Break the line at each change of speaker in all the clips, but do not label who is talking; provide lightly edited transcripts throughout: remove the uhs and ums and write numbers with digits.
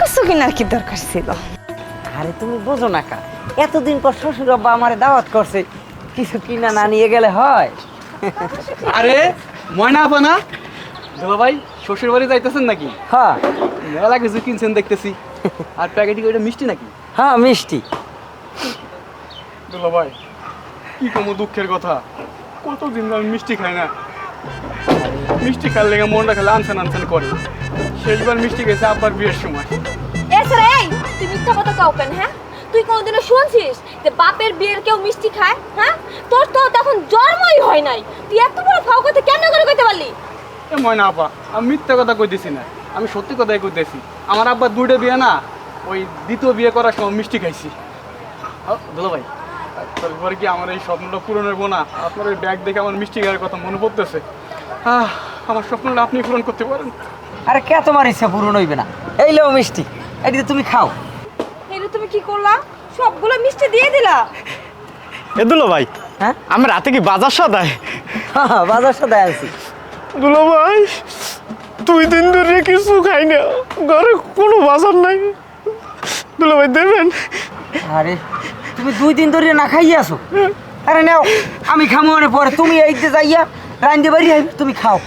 কিছু কিনার কি দরকার ছিল?
আরে তুমি বোঝো না কা, এতদিন পর শ্বশুর আব্বা আমারে দাওয়াত করছে, কিছু কিনা না নিয়ে গেলে হয়?
আরে ময়না আপা না? দুলা ভাই শ্বশুর বাড়ি যাইতেছেন নাকি?
হ্যাঁ
মেলা কিছু কিনছেন দেখতেছি। আর প্যাকেটে ওইটা মিষ্টি নাকি?
হ্যাঁ মিষ্টি।
দুলা ভাই কি কম দুঃখের কথা, কতদিন আমি মিষ্টি খাই না। মিষ্টি খাওয়ার লেগে মনটা খেলে আনসান আনসান করে। শেষবার মিষ্টি খেয়েছে আব্বার বিয়ের সময়।
এছাড়া এই তুই মিথ্যা কথা কাও কেন? হ্যাঁ, তুই কোনোদিনও শুনছিস যে বাপের বিয়ের কেউ মিষ্টি খায়? হ্যাঁ, তোর তো তখন জন্মই হয় নাই, তুই এত বড় ফাও কথা কেন করে কইতে পারলি?
এ ময়না আপা, আমি মিথ্যা কথা কইতেছি না, আমি সত্যি কথাই কইতেছি। আমার আব্বার দুইটা বিয়ে না, ওই দ্বিতীয় বিয়ে করার সময় মিষ্টি খাইছি। দুলা ভাই তারপরে কি আমার এই স্বপ্নটা পূরণ হইব না? আপনার ওই ব্যাগ দেখে আমার মিষ্টি খাওয়ার কথা মনে পড়তেছে। আমার স্বপ্নটা আপনি পূরণ করতে পারেন।
আরে কে তোমার ইচ্ছা পূরণ হইবে না? এই লো মিষ্টি, এটি তুমি খাও।
এটা তুমি কি করলা? সবগুলো মিষ্টি দিয়ে দিলা?
এ দুলো ভাই,
হ্যাঁ
আমার রাতে কি বাজার সদায়?
হ্যাঁ বাজার সাথে আনছি।
দুলো ভাই 2 দিন ধরে কিছু খাই না, ঘরে কোনো বাজার নাই। দুলো ভাই দেবেন?
আরে তুমি 2 দিন ধরে না খাইয়ে আসো? আরে নাও, আমি খামো মানে পরে তুমি এই যে যাইয়া রাইন্দে বাড়ি আইবে, তুমি খাও।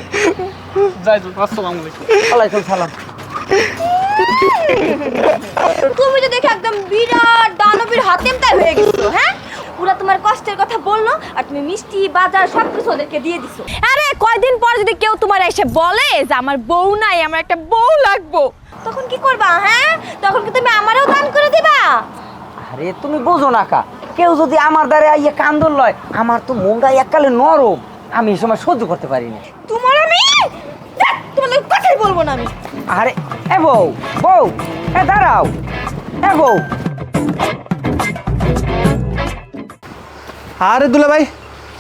যাই তো, আসসালামু আলাইকুম।
ওয়ালাইকুম সালাম।
তুমি তো দেখে একদম বিরাট দানবীর হাতেম তাই হয়ে গেছো। হ্যাঁ, পুরা তোমার কষ্টের কথা বললো আর তুমি মিষ্টি বাজার সব কিছু ওদেরকে দিয়ে দিছো। আরে কয়দিন পর যদি কেউ তোমার এসে বলে যে আমার বউ নাই, আমার একটা বউ লাগবো, তখন কি করবা? হ্যাঁ, তখন কি তুমি আমারও দান করে দিবা?
আরে তুমি বোঝো না কা, কেউ যদি আমার দ্বারে আইয়া কান্দল লয়, আমার তো মনটা এককালে নরম, আমি এই সময় সহ্য করতে পারি না।
তোমার আমি তোমার লোক কথাই বলবো না আমি।
আরে এ বউ, বউ এ দাঁড়াও, এ বউ।
আরে দুলা ভাই,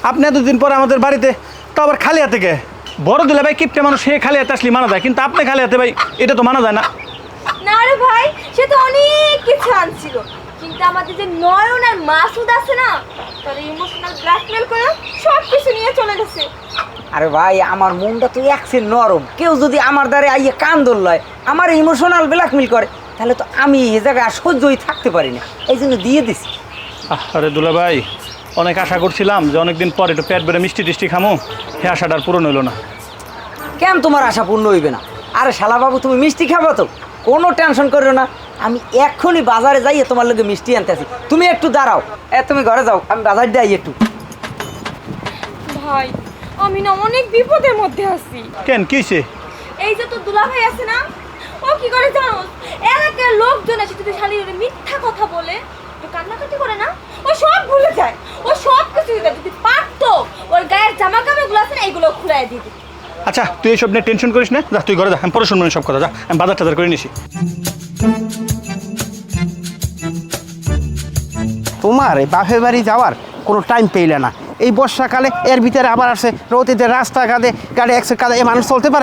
আপনি এতদিন পরে আমাদের বাড়িতে, তো আবার খালি হাতে কে? বড় দুলা ভাই কিপটে মানুষ, সে খালি হাতে আসলে মানা যায়, কিন্তু আপনি খালি হাতে ভাই এটা তো মানা যায় না।
না রে ভাই, সে তো অনেক কিছু আনছিল, কিন্তু আমাদের যে নয়ন আর মাসুদ আছে না, তার ইমোশনাল ব্ল্যাকমেল করে সব কিছু নিয়ে চলে গেছে।
আরে ভাই আমার মনটা তো একসে নরম, কেউ যদি আমার দ্বারে আইয়া কান্দল লয়, আমার ইমোশনাল ব্ল্যাকমেল করে, তাহলে তো আমি এই জায়গায় আর সহ্যই থাকতে পারি না, এই জন্য দিয়ে দিছি।
আরে দুলা ভাই, অনেক আশা করছিলাম যে অনেকদিন পর একটু পেট বেড়ে মিষ্টি টিষ্টি খামো, সে আশাটা আর পূরণ হইলো না।
কেন তোমার আশা পূর্ণ হইবে না? আরে শালা বাবু, তুমি মিষ্টি খাবো তো, কোনো টেনশন করো না, আমি এক্ষুনি বাজারে যাইয়ে তোমার লগে মিষ্টি আনতে আসি, তুমি একটু দাঁড়াও। তুমি ঘরে যাও, আমি বাজার যাই একটু।
ভাই আমি না অনেক বিপদের মধ্যে আছি।
কেন কিছে?
এই যে তোর দুলা ভাই আছে না, ও কি করে জানো? এলাকার লোকজন এসে যদি শালির মিথ্যা কথা বলে, তো কান্নাকাটি করে না, ও সব ভুলে যায়, ও সব কিছু যদি পারতো ওর গায়ের জামা কাপড়গুলো আছে না, এইগুলো খুলে দিয়ে দিত।
আচ্ছা তুই এইসব নিয়ে টেনশন করিস না, যা তুই ঘরে যা, আমি পরে শুনবো সব কথা, যা আমি বাজার টাজার করে নিছি।
তোমার এই বাপের বাড়ি যাওয়ার কোনো টাইম পেইলে না, এই বর্ষাকালে এর ভিতরে আবার আসে রোদিতে রাস্তাঘাটে গাড়ি একশো কাদা, এ মানুষ চলতে পারে?